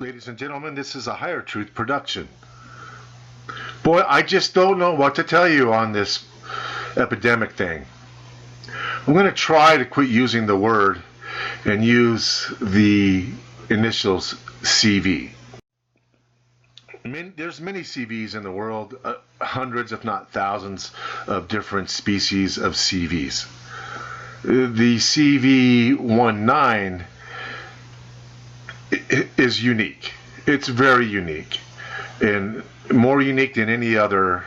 Ladies and gentlemen, this is a Higher Truth production. Boy, I just don't know what to tell you on this epidemic thing. I'm going to try to quit using the word and use the initials CV. There's many CVs in the world, hundreds if not thousands of different species of CVs. The CV19 is unique. It's very unique, and more unique than any other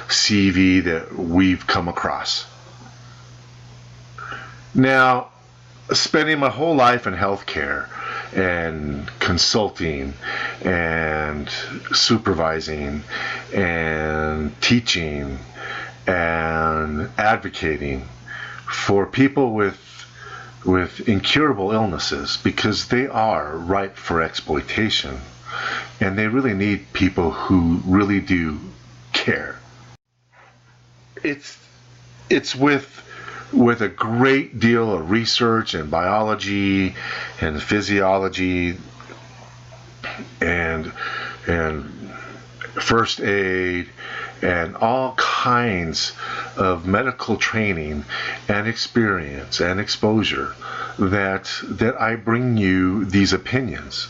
CV that we've come across. Now, spending my whole life in healthcare and consulting and supervising and teaching and advocating for people with incurable illnesses, because they are ripe for exploitation and they really need people who really do care. It's with a great deal of research and biology and physiology and first aid and all kinds of medical training and experience and exposure that I bring you these opinions.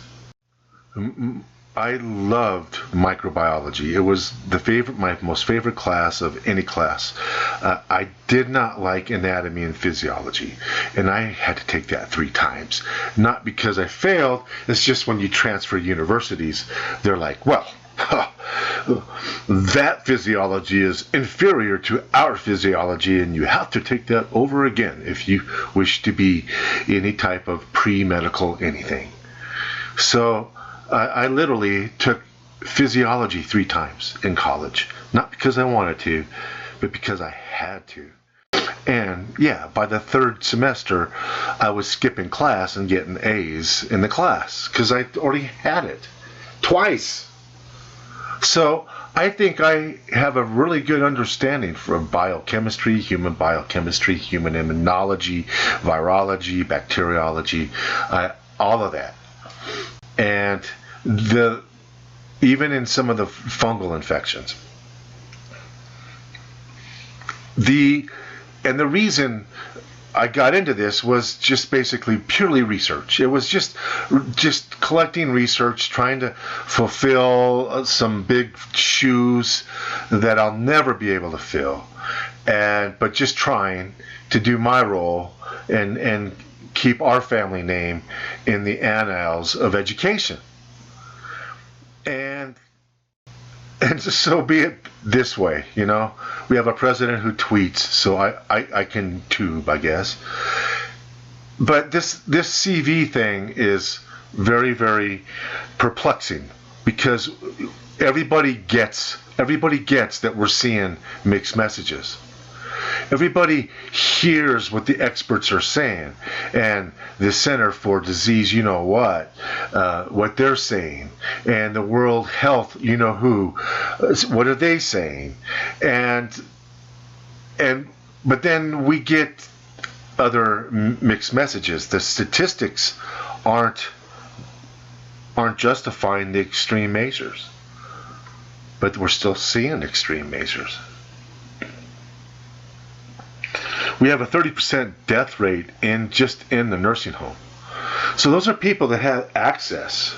I loved microbiology. It was my most favorite class of any class. I did not like anatomy and physiology, and I had to take that 3 times. Not because I failed, it's just when you transfer universities, they're like, well, that physiology is inferior to our physiology, and you have to take that over again if you wish to be any type of pre-medical anything. So I literally took physiology 3 times in college, not because I wanted to, but because I had to. And yeah, by the 3rd semester, I was skipping class and getting A's in the class because I already had it twice. So I think I have a really good understanding from biochemistry, human immunology, virology, bacteriology, all of that. And even in some of the fungal infections. The reason I got into this was just basically purely research. It was just collecting research, trying to fulfill some big shoes that I'll never be able to fill, but just trying to do my role and keep our family name in the annals of education. And so be it this way, you know. We have a president who tweets, so I can tube, I guess. But this CV thing is very, very perplexing, because everybody gets that we're seeing mixed messages. Everybody hears what the experts are saying, and the Center for Disease, what they're saying, and the World Health, what are they saying? But then we get other mixed messages. The statistics aren't justifying the extreme measures, but we're still seeing extreme measures. We have a 30% death rate just in the nursing home. So those are people that have access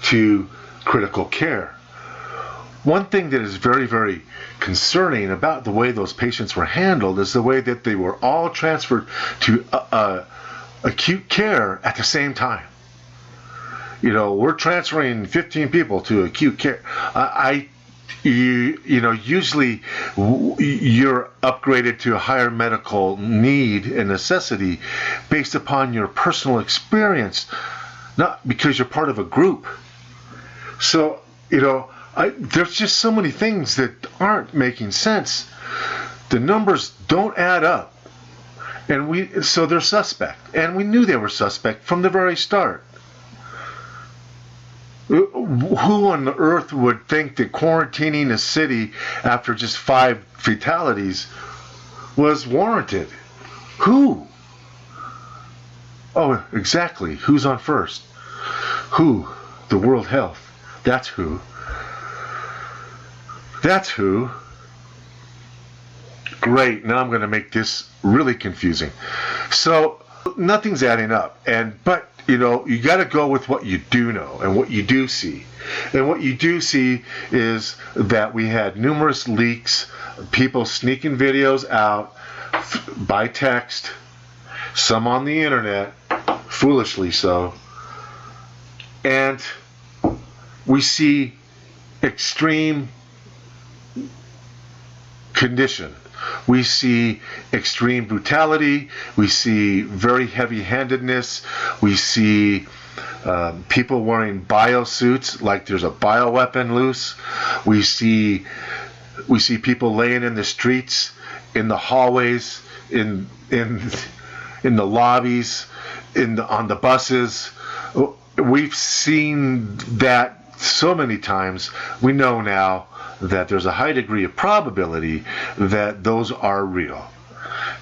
to critical care. One thing that is very, very concerning about the way those patients were handled is the way that they were all transferred to acute care at the same time. We're transferring 15 people to acute care. Usually you're upgraded to a higher medical need and necessity based upon your personal experience, not because you're part of a group. So, there's just so many things that aren't making sense. The numbers don't add up, so they're suspect, and we knew they were suspect from the very start. Who on earth would think that quarantining a city after just 5 fatalities was warranted? Who? Oh, exactly. Who's on first? Who? the World Health. That's who. That's who. Great, now I'm going to make this really confusing. So nothing's adding up, but you got to go with what you do know and what you do see. And what you do see is that we had numerous leaks, people sneaking videos out by text, some on the internet, foolishly so, and we see extreme condition. We see extreme brutality. We see very heavy-handedness. We see people wearing biosuits like there's a bioweapon loose. We see people laying in the streets, in the hallways, in the lobbies, on the buses. We've seen that so many times. We know now that there's a high degree of probability that those are real.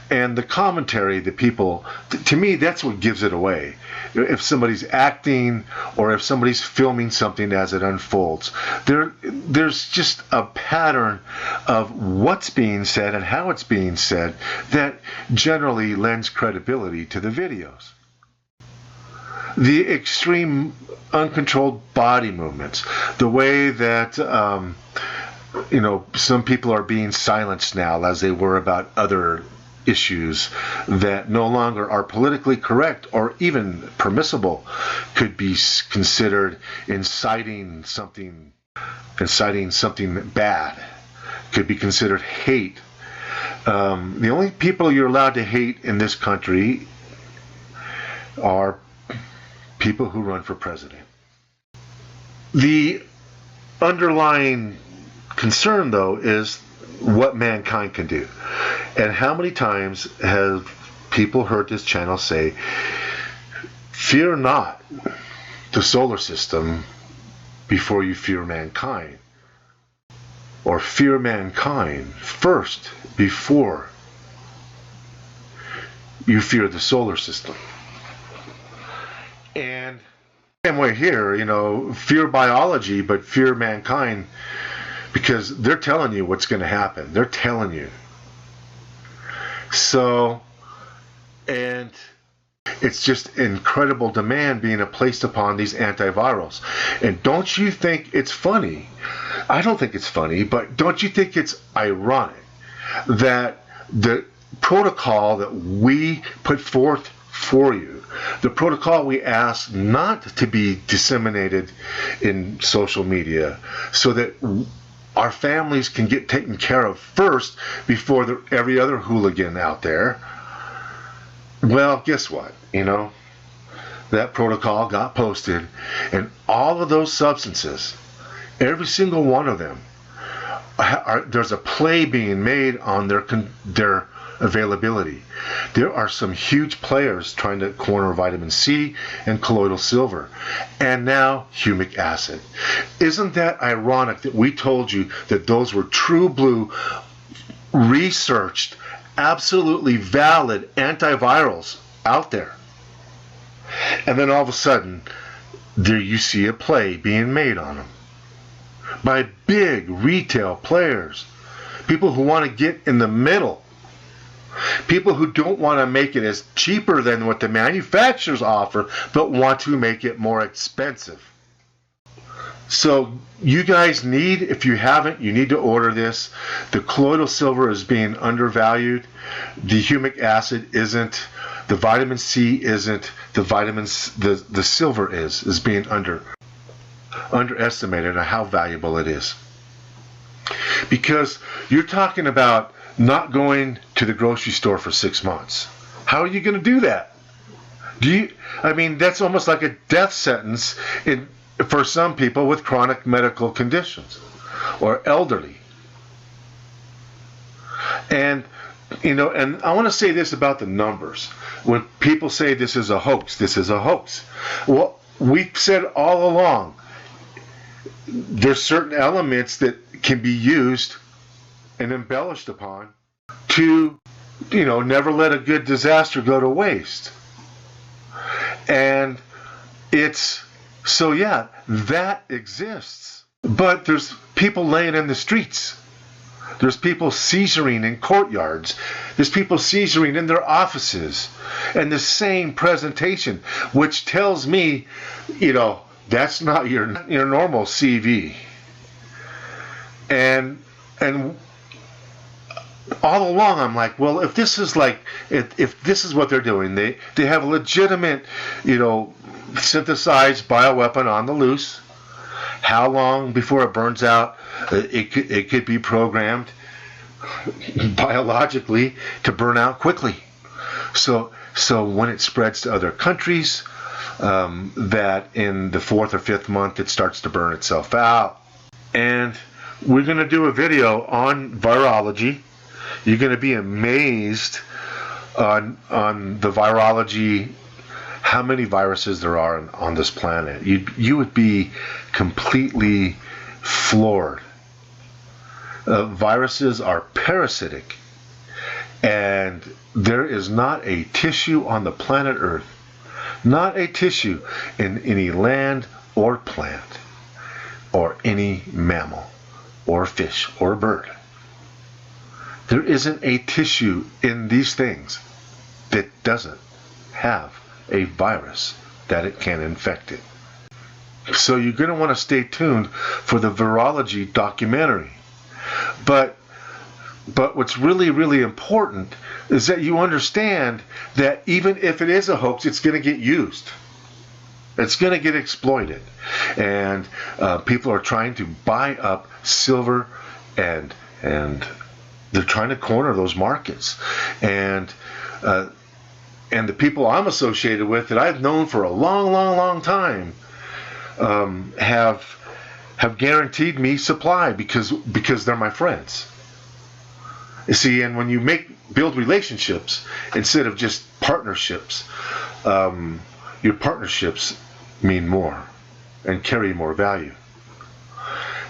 And the commentary that people, to me, that's what gives it away. If somebody's acting or if somebody's filming something as it unfolds, there's just a pattern of what's being said and how it's being said that generally lends credibility to the videos. The extreme uncontrolled body movements, the way that some people are being silenced now as they were about other issues that no longer are politically correct or even permissible, could be considered inciting something bad, could be considered hate. The only people you're allowed to hate in this country are people who run for president. The underlying concern, though, is what mankind can do. And how many times have people heard this channel say, fear not the solar system before you fear mankind, or fear mankind first before you fear the solar system. And same way here, fear biology, but fear mankind, because they're telling you what's going to happen. They're telling you. So, and it's just incredible demand being placed upon these antivirals. And don't you think it's funny? I don't think it's funny, but don't you think it's ironic that the protocol that we put forth for you, the protocol we ask not to be disseminated in social media so that our families can get taken care of first before every other hooligan out there. Well, guess what? That protocol got posted, and all of those substances, every single one of them, there's a play being made on their availability. There are some huge players trying to corner vitamin C and colloidal silver, and now humic acid. Isn't that ironic that we told you that those were true blue, researched, absolutely valid antivirals out there? And then all of a sudden, there you see a play being made on them by big retail players, people who want to get in the middle, people who don't want to make it as cheaper than what the manufacturers offer, but want to make it more expensive. So you guys need, if you haven't, you need to order this. The colloidal silver is being undervalued. The humic acid isn't. The vitamin C isn't. The silver is being underestimated on how valuable it is. Because you're talking about not going to the grocery store for 6 months. How are you going to do that? That's almost like a death sentence for some people with chronic medical conditions or elderly. And and I want to say this about the numbers. When people say this is a hoax, this is a hoax. Well, we've said all along, there's certain elements that can be used and embellished upon to, never let a good disaster go to waste. And it's So yeah, that exists. But there's people laying in the streets. There's people seizuring in courtyards. There's people seizuring in their offices. And the same presentation, which tells me, that's not your normal CV. And all along I'm like, well, if this is what they're doing, they have a legitimate, synthesized bioweapon on the loose. How long before it burns out? It could be programmed biologically to burn out quickly. So when it spreads to other countries, that in the 4th or 5th month it starts to burn itself out. And we're going to do a video on virology. You're going to be amazed on the virology, how many viruses there are on this planet. You would be completely floored. Viruses are parasitic, and there is not a tissue on the planet Earth, not a tissue in any land or plant or any mammal or fish or bird. There isn't a tissue in these things that doesn't have a virus that it can infect it. So you're going to want to stay tuned for the virology documentary. But what's really, really important is that you understand that even if it is a hoax, it's going to get used. It's going to get exploited. And people are trying to buy up silver, and they're trying to corner those markets. And the people I'm associated with that I've known for a long, long, long time have guaranteed me supply because they're my friends. You see, and when you build relationships instead of just partnerships, your partnerships mean more and carry more value.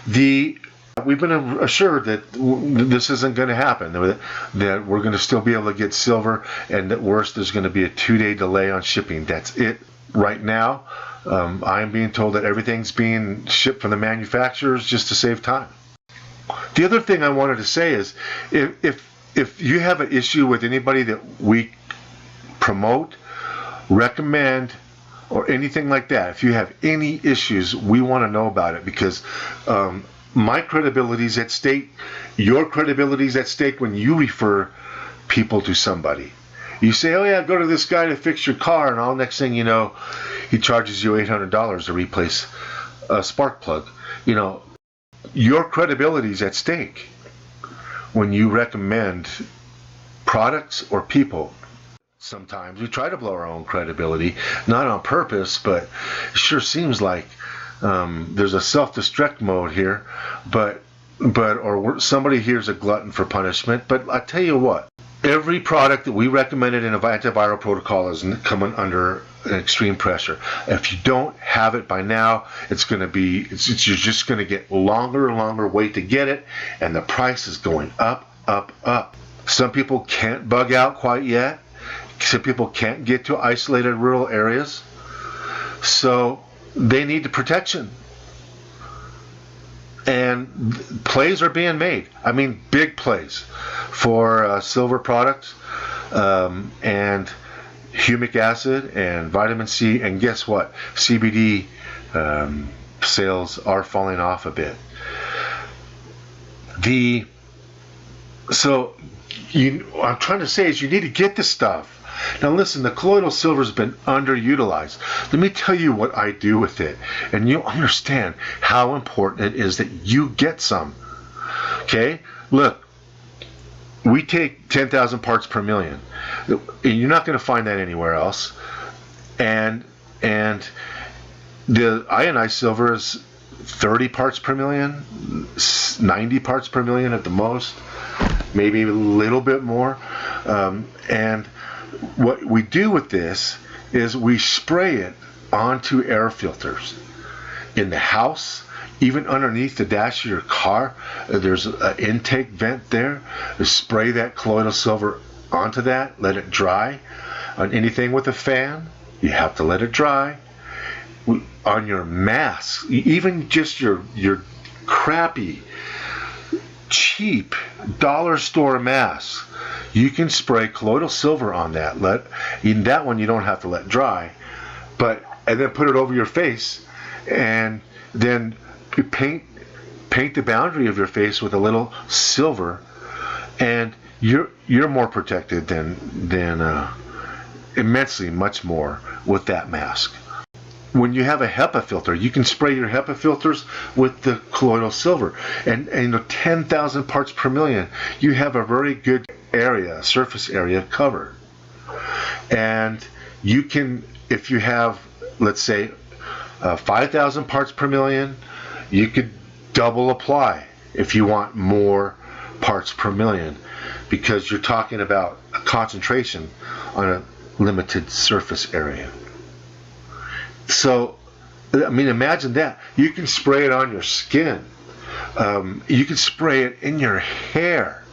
We've been assured that this isn't going to happen, that we're going to still be able to get silver, and at worst there's going to be a 2-day delay on shipping. That's it. Right now, I'm being told that everything's being shipped from the manufacturers just to save time. The other thing I wanted to say is, if you have an issue with anybody that we promote, recommend, or anything like that, if you have any issues, we want to know about it, because my credibility is at stake. Your credibility is at stake when you refer people to somebody. You say, oh yeah, go to this guy to fix your car, and all next thing you know, he charges you $800 to replace a spark plug. Your credibility is at stake when you recommend products or people. Sometimes we try to blow our own credibility, not on purpose, but it sure seems like there's a self-destruct mode here, or somebody here's a glutton for punishment. But I tell you what, every product that we recommended in an antiviral protocol is coming under extreme pressure. If you don't have it by now, you're just going to get longer and longer wait to get it, and the price is going up, up, up. Some people can't bug out quite yet. Some people can't get to isolated rural areas, so they need the protection. And plays are being made. I mean, big plays for silver products and humic acid and vitamin C. And guess what? CBD sales are falling off a bit. I'm trying to say is you need to get this stuff. Now listen, the colloidal silver has been underutilized. Let me tell you what I do with it, and you'll understand how important it is that you get some. Okay? Look, we take 10,000 parts per million. You're not going to find that anywhere else. And the ionized silver is 30 parts per million, 90 parts per million at the most, maybe a little bit more. And what we do with this is we spray it onto air filters in the house, even underneath the dash of your car. There's an intake vent there. Spray that colloidal silver onto that, let it dry. On anything with a fan, you have to let it dry. on your mask, even just your crappy, cheap dollar store mask, you can spray colloidal silver on that. In that one you don't have to let dry, and then put it over your face, and then paint the boundary of your face with a little silver, and you're more protected than immensely much more with that mask. When you have a HEPA filter, you can spray your HEPA filters with the colloidal silver, and 10,000 parts per million, you have a very good surface area covered. And you can, if you have, let's say, 5,000 parts per million, you could double apply if you want more parts per million, because you're talking about a concentration on a limited surface area. So, I mean, imagine that. You can spray it on your skin. You can spray it in your hair.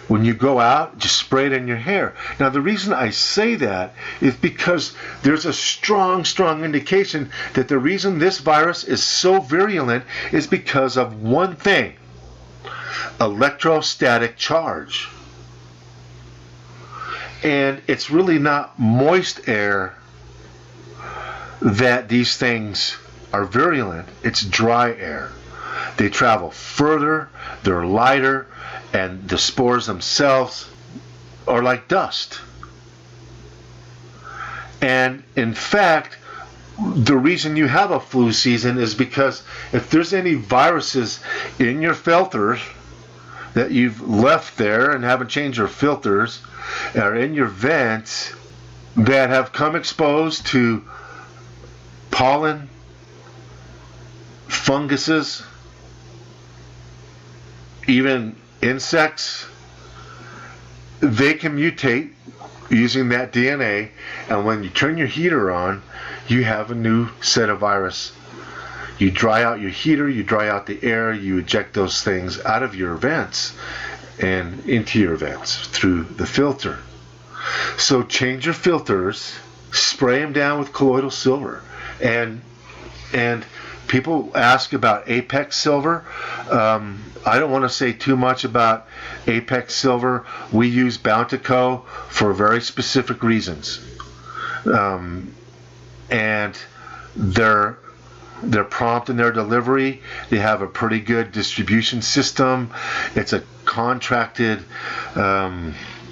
When you go out, just spray it in your hair. Now, the reason I say that is because there's a strong indication that the reason this virus is so virulent is because of one thing: electrostatic charge. And it's really not moist air that these things are virulent, it's dry air. They travel further, they're lighter, and the spores themselves are like dust. And in fact, the reason you have a flu season is because if there's any viruses in your filters that you've left there and haven't changed your filters, or in your vents that have come exposed to pollen, funguses, even insects, they can mutate using that DNA, and when you turn your heater on, you have a new set of virus. You dry out your heater, you dry out the air, you eject those things out of your vents and into your vents through the filter. So change your filters, spray them down with colloidal silver. And people ask about Apex silver. I don't want to say too much about Apex silver. We use Bountico for very specific reasons. And they're prompt in their delivery. They have a pretty good distribution system. It's a contracted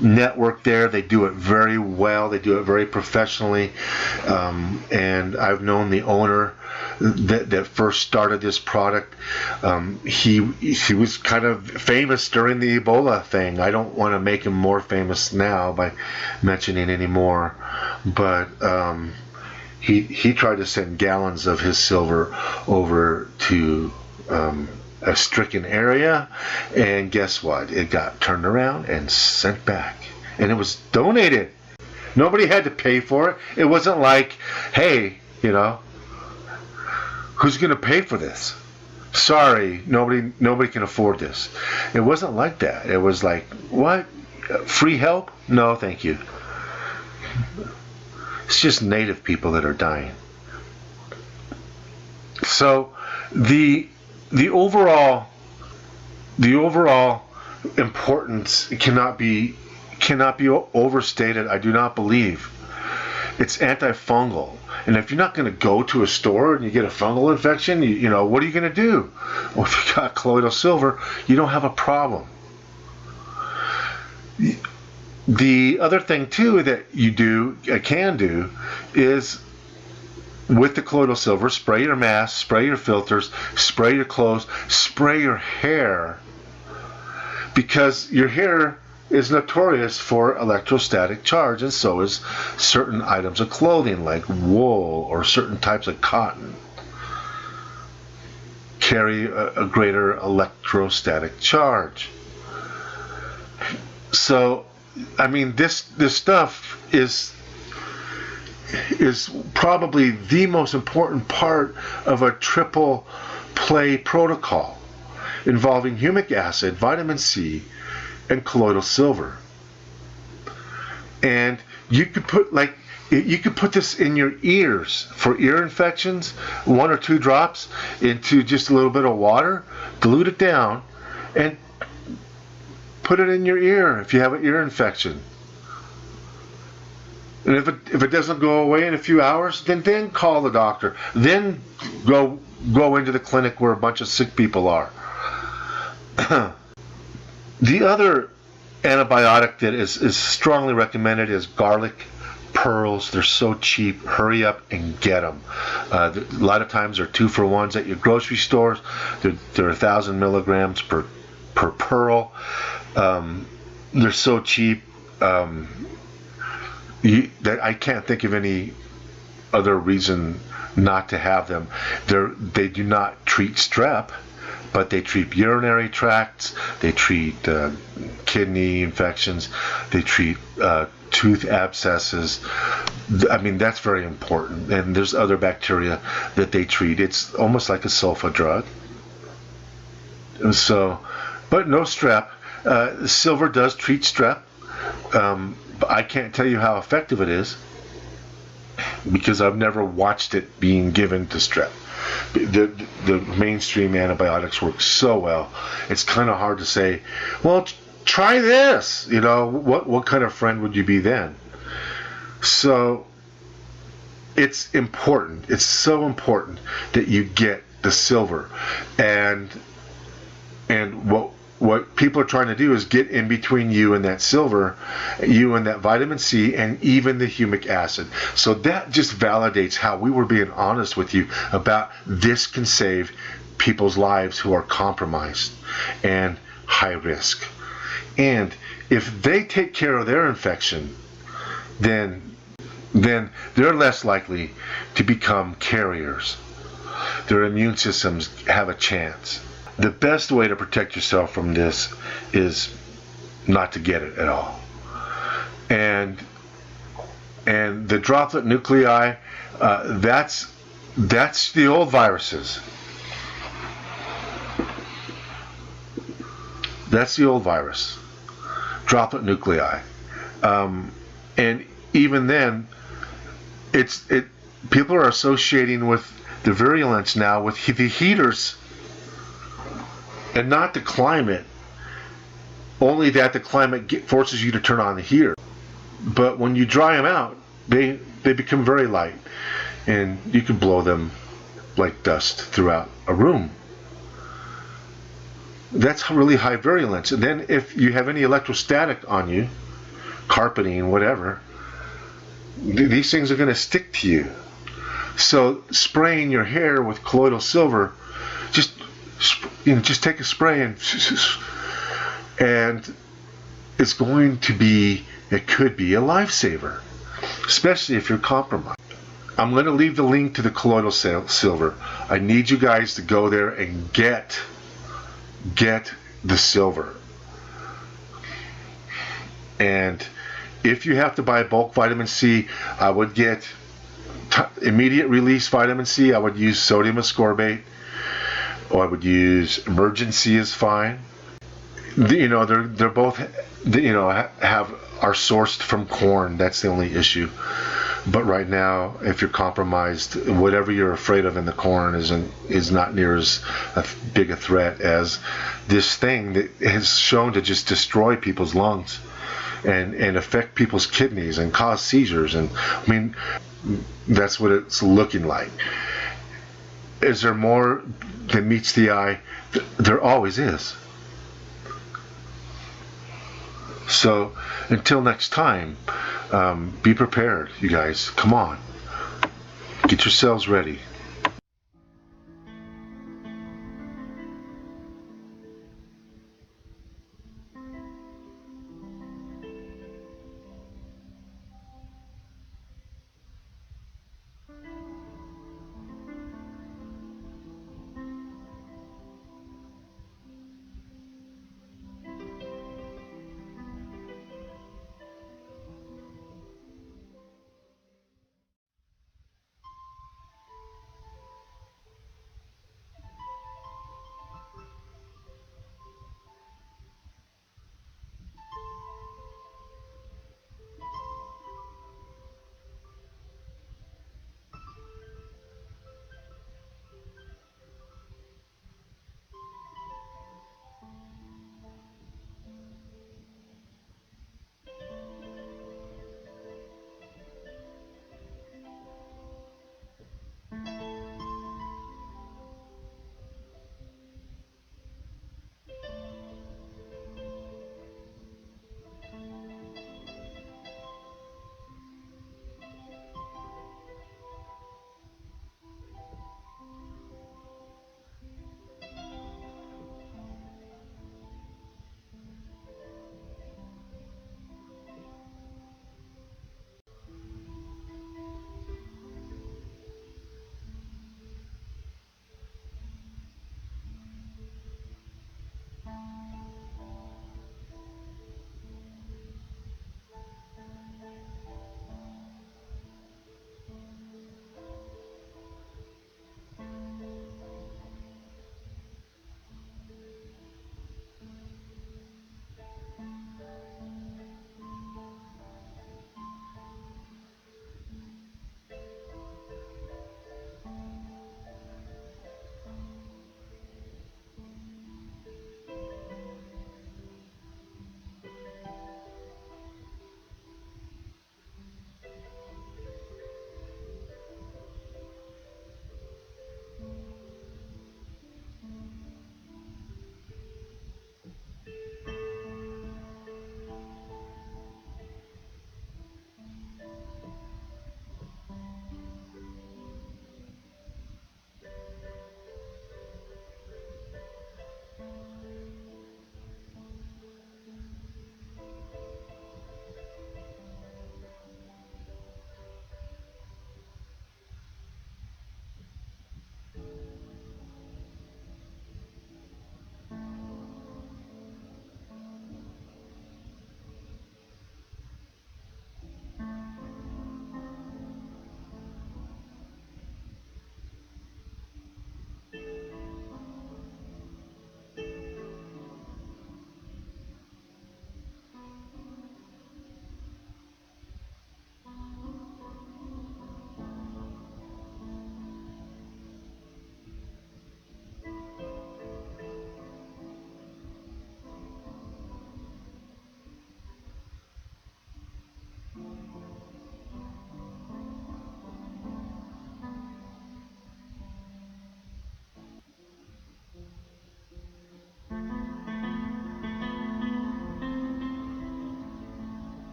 network there. They do it very well. They do it very professionally. And I've known the owner that first started this product. He was kind of famous during the Ebola thing. I don't want to make him more famous now by mentioning any more, but he tried to send gallons of his silver over to a stricken area, and guess what? It got turned around and sent back, and it was donated. Nobody had to pay for it. It wasn't like, hey, who's going to pay for this? Sorry, nobody can afford this. It wasn't like that. It was like, what? Free help? No, thank you. It's just native people that are dying. So the overall importance cannot be overstated. I do not believe. It's antifungal, and if you're not going to go to a store and you get a fungal infection, what are you going to do? Well, if you got colloidal silver, you don't have a problem. The other thing too that you can do is, with the colloidal silver, spray your mask, spray your filters, spray your clothes, spray your hair, because your hair is notorious for electrostatic charge, and so is certain items of clothing like wool or certain types of cotton carry a greater electrostatic charge. So I mean, this stuff is probably the most important part of a triple play protocol involving humic acid, vitamin C, and colloidal silver. And you could put, like, You could put this in your ears for ear infections, 1 or 2 drops into just a little bit of water, dilute it down, and put it in your ear if you have an ear infection. And if it doesn't go away in a few hours, then call the doctor. Then go into the clinic where a bunch of sick people are. The other antibiotic that is strongly recommended is garlic pearls. They're so cheap. Hurry up and get them. A lot of times they're 2-for-1s at your grocery stores. They're 1,000 milligrams per pearl. They're so cheap. I can't think of any other reason not to have them. They do not treat strep, but they treat urinary tracts, they treat kidney infections, they treat tooth abscesses. I mean, that's very important. And there's other bacteria that they treat. It's almost like a sulfa drug. So, but no strep. Silver does treat strep. But I can't tell you how effective it is because I've never watched it being given to strep. The mainstream antibiotics work so well. It's kind of hard to say, well, try this. You know, what kind of friend would you be then? So it's important. It's so important that you get the silver. And what people are trying to do is get in between you and that silver, you and that vitamin C, and even the humic acid. So that just validates how we were being honest with you about this can save people's lives who are compromised and high risk. And if they take care of their infection, then they're less likely to become carriers. Their immune systems have a chance. The best way to protect yourself from this is not to get it at all. And the droplet nuclei, that's the old viruses. That's the old virus. Droplet nuclei. And even then, people are associating with the virulence now with the heaters and not the climate. Only that the climate forces you to turn on the heater. But when you dry them out, they become very light, and you can blow them like dust throughout a room. That's really high virulence. And then if you have any electrostatic on you, carpeting, whatever, these things are going to stick to you. So spraying your hair with colloidal silver, just take a spray and it's going to be, it could be a lifesaver, especially if you're compromised. I'm going to leave the link to the colloidal silver. I need you guys to go there and get the silver. And if you have to buy bulk vitamin C, I would get immediate release vitamin C. I would use sodium ascorbate, or I would use Emergen-C is fine. They're both, are sourced from corn. That's the only issue. But right now, if you're compromised, whatever you're afraid of in the corn is not near as big a threat as this thing that has shown to just destroy people's lungs and affect people's kidneys and cause seizures. And I mean, that's what it's looking like. Is there more than meets the eye? There always is. So until next time, be prepared, you guys. Come on. Get yourselves ready.